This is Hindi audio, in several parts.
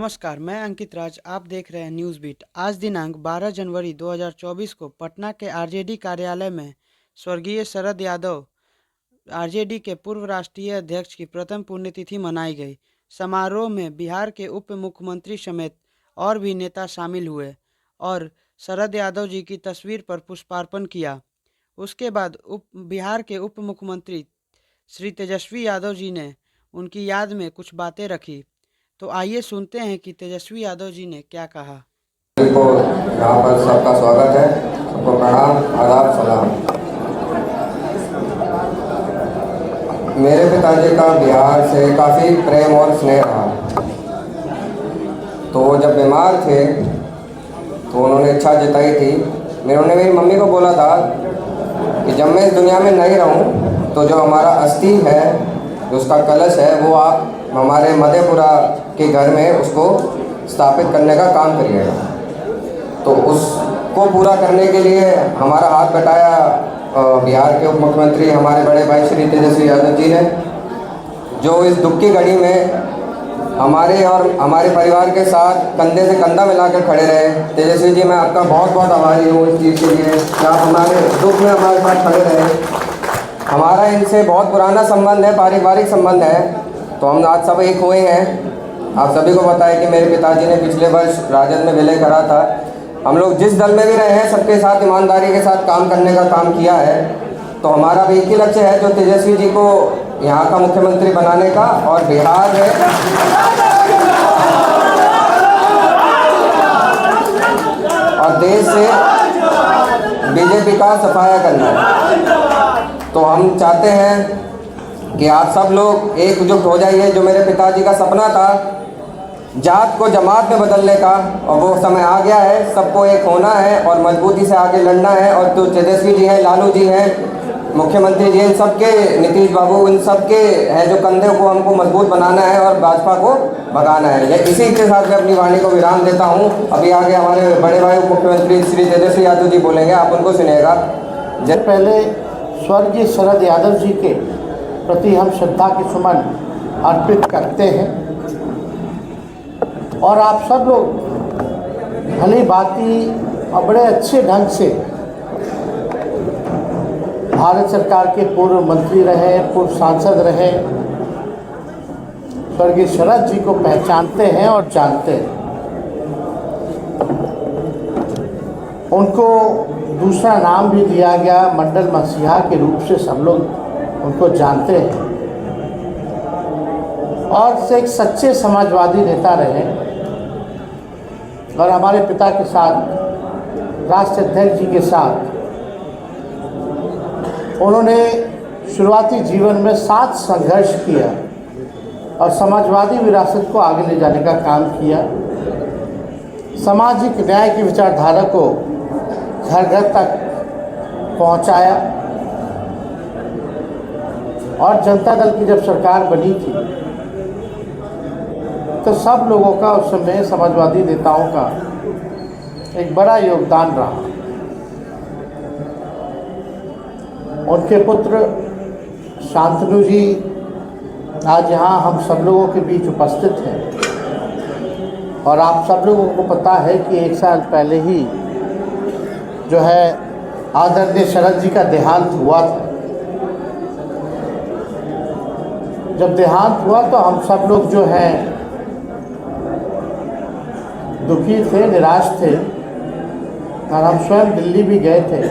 नमस्कार, मैं अंकित राज। आप देख रहे हैं न्यूज़ बीट। आज दिनांक 12 जनवरी 2024 को पटना के आरजेडी कार्यालय में स्वर्गीय शरद यादव आरजेडी के पूर्व राष्ट्रीय अध्यक्ष की प्रथम पुण्यतिथि मनाई गई। समारोह में बिहार के उप मुख्यमंत्री समेत और भी नेता शामिल हुए और शरद यादव जी की तस्वीर पर पुष्पार्पण किया। उसके बाद बिहार के उप मुख्यमंत्री श्री तेजस्वी यादव जी ने उनकी याद में कुछ बातें रखी। तो आइए सुनते हैं कि तेजस्वी यादव जी ने क्या कहा। को यहाँ पर सबका स्वागत है, सबको प्रणाम, आदाब, सलाम। मेरे पिताजी का बिहार से काफ़ी प्रेम और स्नेह रहा। तो वो जब बीमार थे तो उन्होंने इच्छा जताई थी, उन्होंने मेरी मम्मी को बोला था कि जब मैं इस दुनिया में नहीं रहूं तो जो हमारा अस्थि है, जो उसका कलश है, वो आप हमारे मधेपुरा के घर में उसको स्थापित करने का काम करिएगा। तो उसको पूरा करने के लिए हमारा हाथ बटाया बिहार के उप मुख्यमंत्री हमारे बड़े भाई श्री तेजस्वी यादव जी ने, जो इस दुख की घड़ी में हमारे और हमारे परिवार के साथ कंधे से कंधा मिलाकर खड़े रहे। तेजस्वी जी, मैं आपका बहुत बहुत आभारी हूँ इस चीज़ के लिए कि आप हमारे दुख में हमारे साथ खड़े रहे। हमारा इनसे बहुत पुराना संबंध है, पारिवारिक संबंध है, तो हम आज सब एक हुए हैं। आप सभी को पता है कि मेरे पिताजी ने पिछले वर्ष राजद में विलय करा था। हम लोग जिस दल में भी रहे हैं, सबके साथ ईमानदारी के साथ काम करने का काम किया है। तो हमारा भी एक ही लक्ष्य है, जो तेजस्वी जी को यहाँ का मुख्यमंत्री बनाने का और बिहार में और देश से बीजेपी का सफाया करना है। तो हम चाहते हैं कि आप सब लोग एकजुट हो जाइए। जो मेरे पिताजी का सपना था जात को जमात में बदलने का, और वो समय आ गया है। सबको एक होना है और मजबूती से आगे लड़ना है। और जो तेजस्वी जी हैं, लालू जी हैं, मुख्यमंत्री जी, इन सबके, नीतीश बाबू, इन सबके हैं जो कंधे को हमको मजबूत बनाना है और भाजपा को भगाना है। ये इसी के साथ मैं अपनी वाणी को विराम देता हूँ। अभी आगे हमारे बड़े भाई मुख्यमंत्री श्री तेजस्वी यादव जी बोलेंगे, आप उनको सुनिएगा। जब पहले स्वर्गीय शरद यादव जी के प्रति हम श्रद्धा के सुमन अर्पित करते हैं और आप सब लोग भली भांति और बड़े अच्छे ढंग से भारत सरकार के पूर्व मंत्री रहे, पूर्व सांसद रहे, स्वर्गीय शरद जी को पहचानते हैं और जानते हैं। उनको दूसरा नाम भी दिया गया, मंडल मसीहा के रूप से सब लोग उनको जानते हैं और से एक सच्चे समाजवादी नेता रहे। और हमारे पिता के साथ, राष्ट्रीय अध्यक्ष जी के साथ, उन्होंने शुरुआती जीवन में साथ संघर्ष किया और समाजवादी विरासत को आगे ले जाने का काम किया। सामाजिक न्याय की विचारधारा को घर घर तक पहुंचाया और जनता दल की जब सरकार बनी थी तो सब लोगों का, उस समय समाजवादी नेताओं का एक बड़ा योगदान रहा। उनके पुत्र शांतनु जी आज यहाँ हम सब लोगों के बीच उपस्थित हैं और आप सब लोगों को पता है कि एक साल पहले ही जो है आदरणीय शरद जी का देहांत हुआ था। जब देहांत हुआ तो हम सब लोग जो हैं दुखी थे, निराश थे और हम स्वयं दिल्ली भी गए थे।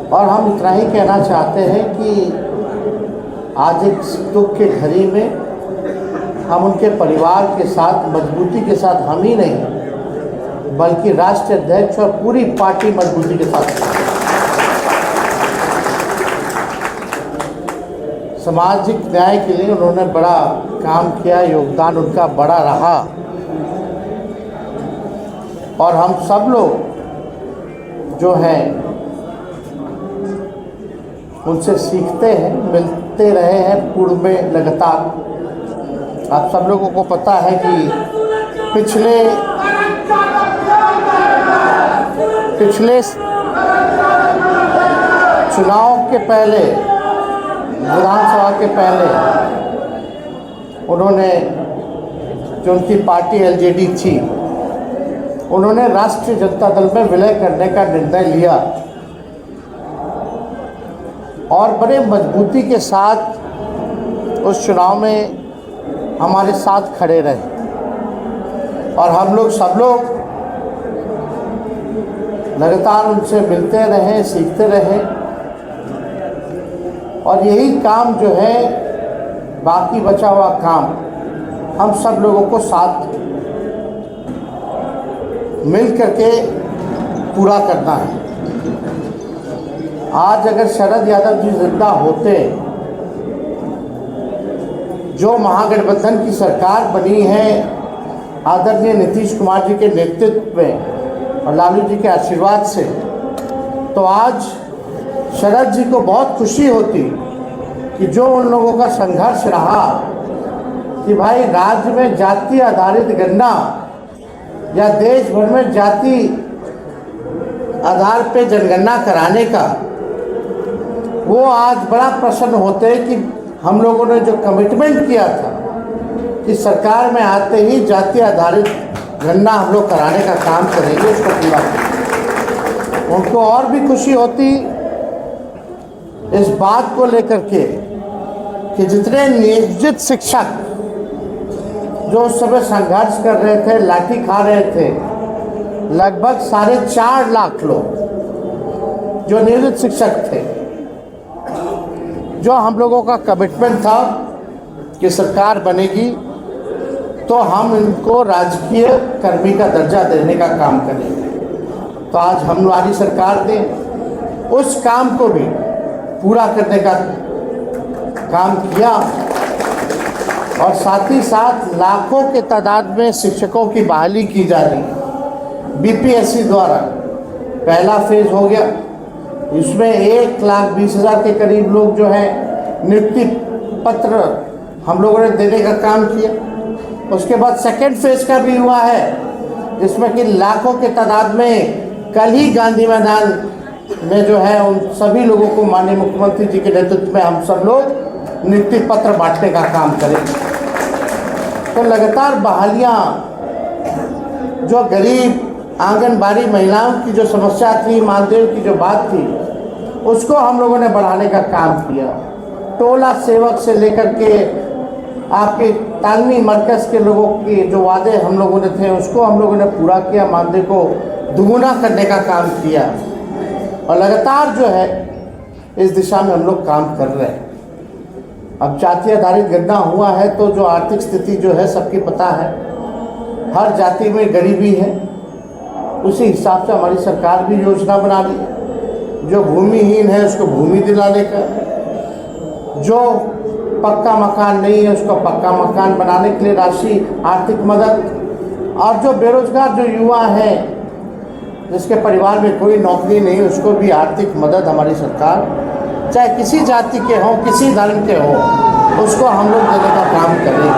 और हम इतना ही कहना चाहते हैं कि आज एक दुख के घड़ी में हम उनके परिवार के साथ, मजबूती के साथ, हम ही नहीं बल्कि राष्ट्रीय अध्यक्ष और पूरी पार्टी मजबूती के साथ, सामाजिक न्याय के लिए उन्होंने बड़ा काम किया, योगदान उनका बड़ा रहा। और हम सब लोग जो हैं उनसे सीखते हैं, मिलते रहे हैं पूर्व में लगातार। आप सब लोगों को पता है कि पिछले चुनाव के पहले, विधानसभा के पहले उन्होंने जो उनकी पार्टी एलजेडी थी, उन्होंने राष्ट्रीय जनता दल में विलय करने का निर्णय लिया और बड़े मजबूती के साथ उस चुनाव में हमारे साथ खड़े रहे और हम लोग सब लोग लगातार उनसे मिलते रहे, सीखते रहे और यही काम जो है, बाकी बचा हुआ काम हम सब लोगों को साथ मिल करके पूरा करना है। आज अगर शरद यादव जी जिंदा होते, जो महागठबंधन की सरकार बनी है आदरणीय नीतीश कुमार जी के नेतृत्व में और लालू जी के आशीर्वाद से, तो आज शरद जी को बहुत खुशी होती कि जो उन लोगों का संघर्ष रहा कि भाई राज्य में जाति आधारित गणना या देश भर में जाति आधार पे जनगणना कराने का, वो आज बड़ा प्रसन्न होते हैं कि हम लोगों ने जो कमिटमेंट किया था कि सरकार में आते ही जाति आधारित गणना हम लोग कराने का काम करेंगे, उसको पूरा करेंगे। उनको और भी खुशी होती इस बात को लेकर के कि जितने नियोजित शिक्षक जो उस समय संघर्ष कर रहे थे, लाठी खा रहे थे, लगभग 4.5 लाख लोग जो नियोजित शिक्षक थे, जो हम लोगों का कमिटमेंट था कि सरकार बनेगी तो हम इनको राजकीय कर्मी का दर्जा देने का काम करेंगे। तो आज हमारी सरकार ने उस काम को भी पूरा करने का काम किया और साथ ही साथ लाखों के तादाद में शिक्षकों की बहाली की जा रही है। बीपीएससी द्वारा पहला फेज हो गया, इसमें 1,20,000 के करीब लोग जो है नियुक्ति पत्र हम लोगों ने देने का काम किया। उसके बाद सेकेंड फेज का भी हुआ है, जिसमें कि लाखों के तादाद में कल ही गांधी मैदान में जो है उन सभी लोगों को माननीय मुख्यमंत्री जी के नेतृत्व में हम सब लोग नियुक्ति पत्र बांटने का काम करेंगे। तो लगातार बहालियाँ, जो गरीब आंगनबाड़ी महिलाओं की जो समस्या थी, मानदेय की जो बात थी, उसको हम लोगों ने बढ़ाने का काम किया। टोला सेवक से लेकर के आपके तालमी मरकज़ के लोगों के जो वादे हम लोगों ने थे, उसको हम लोगों ने पूरा किया, मानदेय को दुगुना करने का काम किया और लगातार जो है इस दिशा में हम लोग काम कर रहे हैं। अब जाति आधारित गणना हुआ है तो जो आर्थिक स्थिति जो है सबकी पता है, हर जाति में गरीबी है, उसी हिसाब से हमारी सरकार भी योजना बना ली। जो भूमिहीन है उसको भूमि दिलाने का, जो पक्का मकान नहीं है उसको पक्का मकान बनाने के लिए राशि, आर्थिक मदद, और जो बेरोजगार जो युवा हैं जिसके परिवार में कोई नौकरी नहीं, उसको भी आर्थिक मदद हमारी सरकार, चाहे किसी जाति के हों, किसी धर्म के हों, उसको हम लोग देने का काम करें।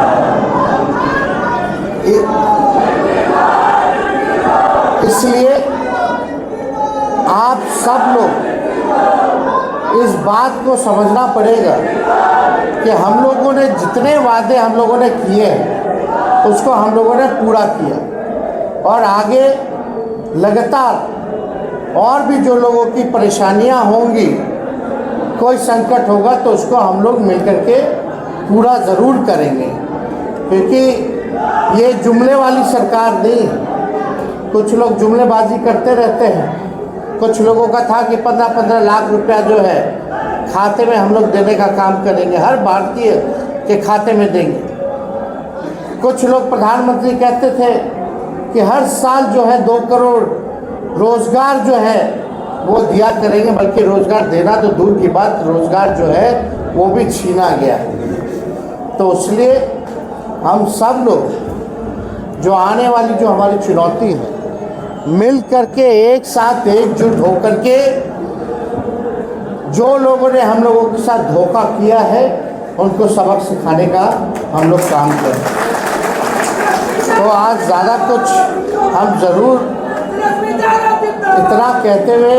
इसलिए आप सब लोग इस बात को समझना पड़ेगा कि हम लोगों ने जितने वादे हम लोगों ने किए हैं उसको हम लोगों ने पूरा किया और आगे लगातार और भी जो लोगों की परेशानियां होंगी, कोई संकट होगा तो उसको हम लोग मिलकर के पूरा ज़रूर करेंगे, क्योंकि ये जुमले वाली सरकार नहीं है। कुछ लोग जुमलेबाजी करते रहते हैं। कुछ लोगों का था कि 15-15 लाख रुपया जो है खाते में हम लोग देने का काम करेंगे, हर भारतीय के खाते में देंगे। कुछ लोग प्रधानमंत्री कहते थे कि हर साल जो है 2 करोड़ रोज़गार जो है वो दिया करेंगे, बल्कि रोज़गार देना तो दूर की बात, रोज़गार जो है वो भी छीना गया। तो इसलिए हम सब लोग जो आने वाली जो हमारी चुनौती है, मिल करके एक साथ एकजुट होकर के जो लोगों ने हम लोगों के साथ धोखा किया है उनको सबक सिखाने का हम लोग काम करें। तो आज ज़्यादा कुछ हम ज़रूर इतना कहते हुए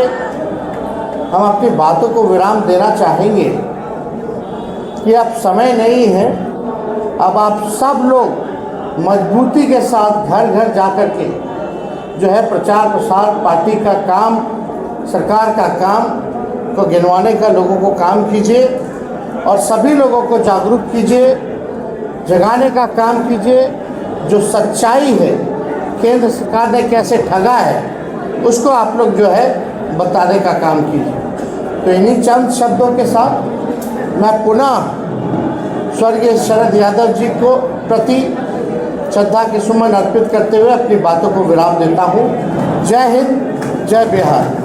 हम अपनी बातों को विराम देना चाहेंगे कि अब समय नहीं है। अब आप सब लोग मजबूती के साथ घर घर जा कर के जो है प्रचार प्रसार, पार्टी का काम, सरकार का काम को गिनवाने का लोगों को काम कीजिए और सभी लोगों को जागरूक कीजिए, जगाने का काम कीजिए। जो सच्चाई है, केंद्र सरकार ने कैसे ठगा है, उसको आप लोग जो है बताने का काम कीजिए। तो इन्हीं चंद शब्दों के साथ मैं पुनः स्वर्गीय शरद यादव जी को प्रति श्रद्धा के सुमन अर्पित करते हुए अपनी बातों को विराम देता हूँ। जय हिंद, जय बिहार।